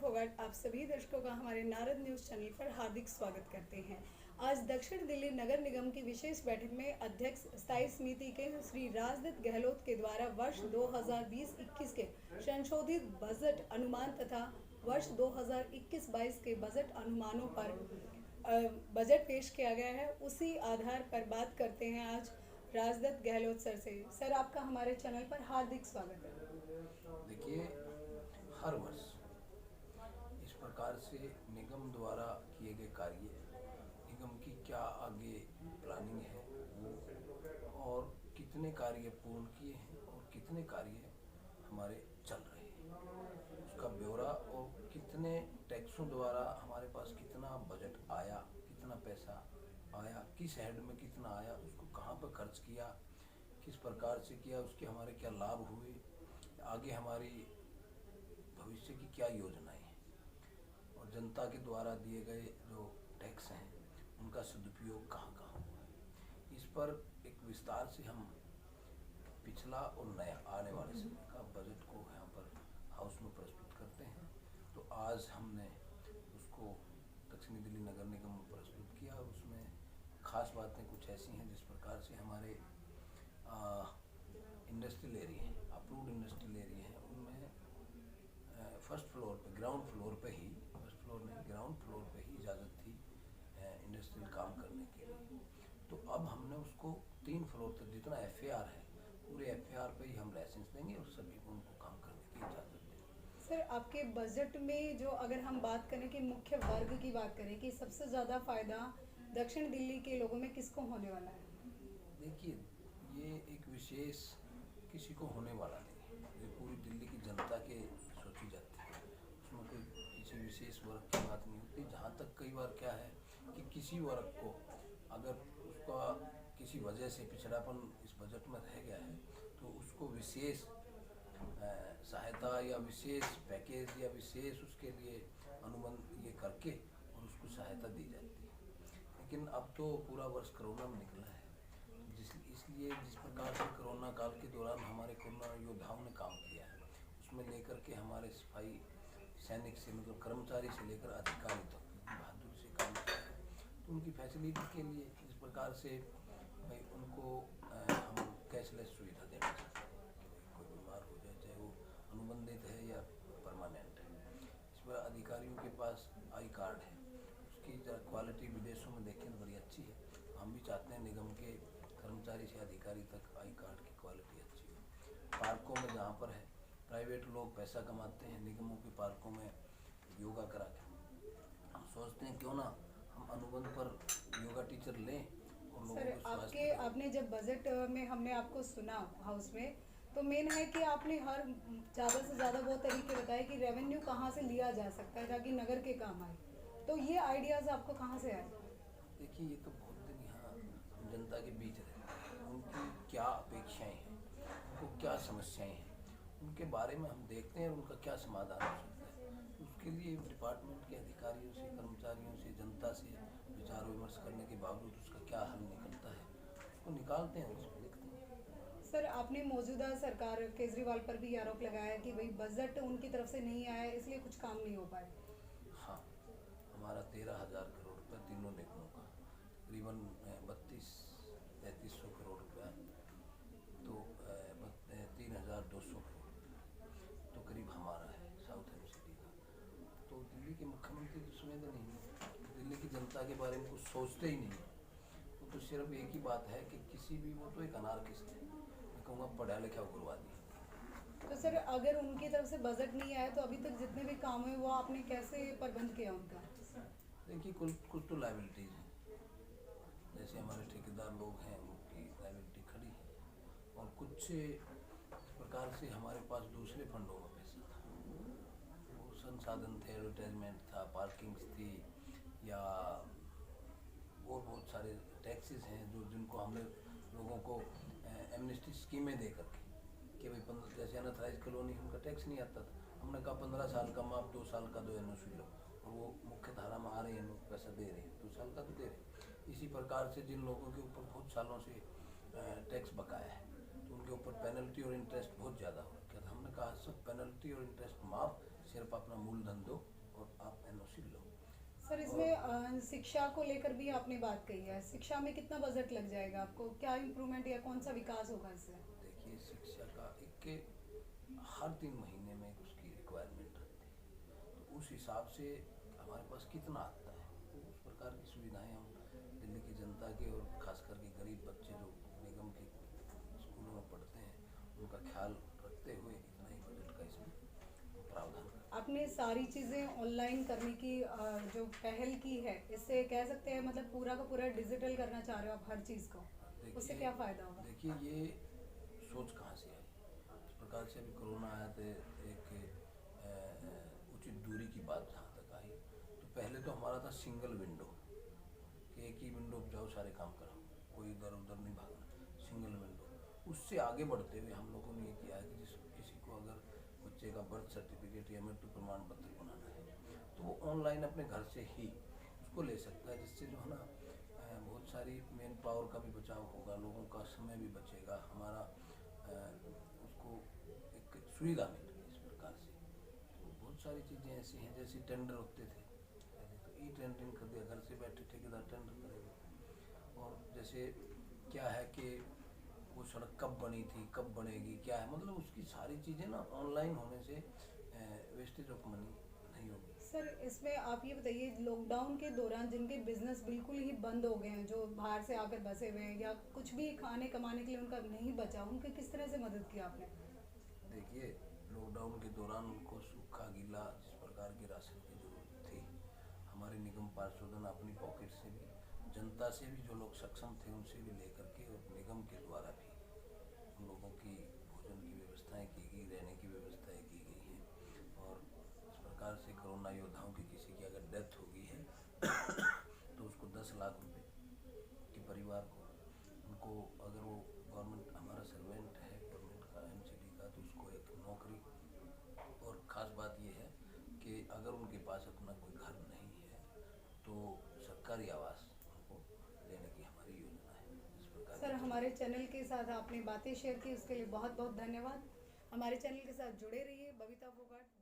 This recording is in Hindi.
फोगाट आप सभी दर्शकों का हमारे नारद न्यूज चैनल पर हार्दिक स्वागत करते हैं। आज दक्षिण दिल्ली नगर निगम की विशेष बैठक में अध्यक्ष स्थायी समिति के श्री राजदत्त गहलोत के द्वारा वर्ष 2020-21 के संशोधित बजट अनुमान तथा वर्ष 2021-22 के बजट अनुमानों पर बजट पेश किया गया है। उसी आधार पर बात करते हैं आज राजदत्त गहलोत सर से। सर, आपका हमारे चैनल पर हार्दिक स्वागत है। देखिए, हर वर्ष इस प्रकार से निगम द्वारा किए गए कार्य, निगम की क्या आगे प्लानिंग है वो, और कितने कार्य पूर्ण किए हैं और कितने कार्य हमारे चल रहे हैं, उसका ब्यौरा, और कितने टैक्सों द्वारा हमारे पास कितना बजट आया, कितना पैसा आया, किस हेड में कितना आया, उसको कहाँ पर खर्च किया, किस प्रकार से किया, उसके हमारे क्या लाभ हुए, आगे हमारी भविष्य की क्या योजनाएं हैं, और जनता के द्वारा दिए गए जो टैक्स हैं उनका सदुपयोग कहाँ कहाँ हुआ है। इस पर एक विस्तार से हम पिछला और नया आने वाले समय का बजट को यहाँ पर हाउस में प्रस्तुत करते हैं। तो आज हमने उसको दक्षिणी दिल्ली नगर निगम में प्रस्तुत किया, और उसमें खास बातें कुछ ऐसी हैं जिस प्रकार से हमारे इंडस्ट्रियल एरिया हैं, अप्रूव्ड इंडस्ट्रियल एरिया हैं, उनमें फर्स्ट फ्लोर पे, ग्राउंड फ्लोर पे ही, फर्स्ट फ्लोर नहीं ग्राउंड फ्लोर पे ही इजाज़त थी इंडस्ट्रियल काम करने के लिए। तो अब हमने उसको 3 फ्लोर तक, जितना FAR है पूरे FAR पे ही हम लाइसेंस देंगे और सभी को उनको काम करने की इजाज़त देंगे। सर, आपके बजट में जो अगर हम बात करें कि मुख्य वर्ग की बात करें कि सबसे ज़्यादा फायदा दक्षिण दिल्ली के लोगों में किसको होने वाला है? देखिए, ये एक विशेष किसी को होने वाला नहीं है, ये पूरी दिल्ली की जनता के सोची जाती है, उसमें कोई किसी विशेष वर्ग की बात नहीं होती। जहाँ तक कई बार क्या है कि किसी वर्ग को अगर उसका किसी वजह से पिछड़ापन इस बजट में रह गया है तो उसको विशेष सहायता या विशेष पैकेज या विशेष उसके लिए अनुबंध ये करके और उसको सहायता दी जाती है। लेकिन अब तो पूरा वर्ष कोरोना में निकला है, इसलिए जिस प्रकार से कोरोना काल के दौरान हमारे कोरोना योद्धाओं ने काम किया है, उसमें लेकर के हमारे सफाई सैनिक से, मतलब कर्मचारी से लेकर अधिकारी तक बहादुरी से काम किया है। तो उनकी फैसिलिटी के लिए इस प्रकार से भाई उनको हम कैशलेस सुविधा देना चाहते हैं कि भाई कोई बीमार हो जाए, चाहे वो अनुबंधित है या परमानेंट है। इस पर अधिकारियों के पास आई कार्ड है, उसकी जरा क्वालिटी विदेशों में देखें तो बड़ी अच्छी है। हम भी चाहते हैं निगम के कर्मचारी से अधिकारी तक आई कार्ड की क्वालिटी अच्छी हो। पार्कों में जहाँ पर है प्राइवेट लोग पैसा कमाते हैं निगमों के पार्कों में योगा करा के, हम सोचते हैं क्यों ना हम अनुबंध पर योगा टीचर लें और लोगों सर, को स्वास्थ्य आपने जब बजट में हमने आपको सुना हाउस में, तो मेन है कि आपने हर ज़्यादा से ज़्यादा वो तरीके बताए कि रेवेन्यू कहाँ से लिया जा सकता है ताकि नगर के काम आए। तो ये आइडियाज़ आपको कहाँ से आए? देखिए, ये तो बहुत दिन यहाँ हम जनता के बीच रहते हैं, उनकी क्या अपेक्षाएं हैं, उनको क्या समस्याएं हैं, उनके बारे में हम देखते हैं और उनका क्या समाधान हो सकता है। उसके लिए डिपार्टमेंट के अधिकारियों से, कर्मचारियों से, जनता से विचार विमर्श करने के बावजूद उसका क्या हल निकलता है उसको निकालते हैं, उसको लिखते हैं। सर, आपने मौजूदा सरकार केजरीवाल पर भी आरोप लगाया कि भाई बजट उनकी तरफ से नहीं आया इसलिए कुछ काम नहीं हो पाए। हाँ, हमारा 13,000 करोड़ रुपये तीनों निगमों का, तकरीबन 32-3300 करोड़ रुपया, तो 3,200 करोड़ तो करीब हमारा है साउथ एमसीडी का। तो दिल्ली के मुख्यमंत्री तो सुनेंगे नहीं है, दिल्ली की जनता के बारे में कुछ सोचते ही नहीं है। वो तो सिर्फ एक ही बात है कि किसी भी, वो तो एक अनार्किस्ट है, मैं कहूँगा पढ़ा लिखा उग्रवादी है। तो सर, अगर उनकी तरफ से बजट नहीं आया तो अभी तक जितने भी काम हुए वो आपने कैसे प्रबंध किया उनका? देखिए, कुछ तो लाइबिलिटीज़ हैं, जैसे हमारे ठेकेदार लोग हैं उनकी लाइबिलिटी खड़ी है, और कुछ इस प्रकार से हमारे पास दूसरे फंडों में पैसा था, वो संसाधन थे, एडवर्टाइजमेंट था, पार्किंग्स थी, या और बहुत सारे टैक्सेस हैं जो जिनको हमने लोगों को एमनेस्टी स्कीमें दे करके कि भाई 15, जैसे अनथराइज कॉलोनी उनका टैक्स नहीं आता था, हमने कहा 15 साल का माफ, 2 साल का दो एनओसी लो, और वो मुख्य धारा में आ रहे हैं, लोग पैसा दे रहे हैं, 2 साल का तो दे रहे हैं। इसी प्रकार से जिन लोगों के ऊपर बहुत सालों से टैक्स बकाया है तो उनके ऊपर पेनल्टी और इंटरेस्ट बहुत ज़्यादा हो रखा था, हमने कहा सब पेनल्टी और इंटरेस्ट माफ, सिर्फ अपना मूलधन दो और आप एनओसी लो। सर इसमें शिक्षा को लेकर भी आपने बात कही है, शिक्षा में कितना बजट लग जाएगा आपको, क्या इम्प्रूवमेंट या कौन सा विकास होगा इससे? देखिए, शिक्षा का एक हर 3 महीने में एक उसकी रिक्वायरमेंट रहती है, तो उस हिसाब से हमारे पास कितना आता है तो उस प्रकार की सुविधाएं हम दिल्ली की जनता के और खास करके गरीब बच्चे जो निगम के स्कूलों में पढ़ते हैं उनका ख्याल रखते हुए इतना ही बजट का इसमें प्रावधान करते हैं। आपने सारी चीज़ें ऑनलाइन करने की जो पहल की है, इससे कह सकते हैं मतलब पूरा का पूरा डिजिटल करना चाह रहे हो आप हर चीज़ को, उससे क्या फ़ायदा होगा? देखिए, ये सोच कहाँ से आई? इस प्रकार से अभी कोरोना आया तो एक उचित दूरी की बात जहाँ तक आई, तो पहले तो हमारा था सिंगल विंडो कि एक ही विंडो पे जाओ सारे काम करो, कोई इधर उधर नहीं भागना, सिंगल विंडो। उससे आगे बढ़ते हुए हम लोगों ने ये किया है कि जिस किसी को अगर बच्चे का बर्थ सर्टिफिकेट या मृत्यु प्रमाण पत्र बनाना है तो वो ऑनलाइन अपने घर से ही उसको ले सकता है, जिससे जो है ना बहुत सारी मैन पावर का भी बचाव होगा, लोगों का समय भी बचेगा, हमारा उसको एक सुविधा मिलेगी इस प्रकार से। तो बहुत सारी चीज़ें ऐसी हैं, जैसे टेंडर होते थे पहले, तो ई टेंडरिंग कर दिया, घर से बैठे ठेकेदार टेंडर करेगा। और जैसे क्या है कि वो सड़क कब बनी थी, कब बनेगी, क्या है, मतलब उसकी सारी चीज़ें ना ऑनलाइन होने से वेस्टेज ऑफ मनी नहीं होगी। सर इसमें आप ये बताइए, लॉकडाउन के दौरान जिनके बिजनेस बिल्कुल ही बंद हो गए हैं, जो बाहर से आकर बसे हुए हैं या कुछ भी खाने कमाने के लिए उनका नहीं बचा, उनकी किस तरह से मदद की आपने? देखिए, लॉकडाउन के दौरान उनको सूखा गीला जिस प्रकार के राशन की जरूरत थी, हमारे निगम पार्षदों ने अपनी पॉकेट से भी, जनता से भी, जो लोग सक्षम थे उनसे भी लेकर के और निगम के द्वारा भी उन लोगों की भोजन की व्यवस्थाएं की गई, रहने की व्यवस्थाएं की गई हैं। और इस प्रकार से कोरोना योद्धाओं की किसी की अगर डेथ हो गई है तो उसको 10 लाख रुपए के परिवार को, उनको अगर वो गवर्नमेंट हमारा सर्वेंट है गवर्नमेंट का एमसीडी का, तो उसको एक नौकरी। और ख़ास बात ये है कि अगर उनके पास अपना कोई घर नहीं है तो सरकारी आवास उनको देने की हमारी योजना है। इस प्रकार सर की हमारे चैनल के साथ आपने बातें शेयर की, उसके लिए बहुत बहुत धन्यवाद। हमारे चैनल के साथ जुड़े रहिए। बबीता फोगाट।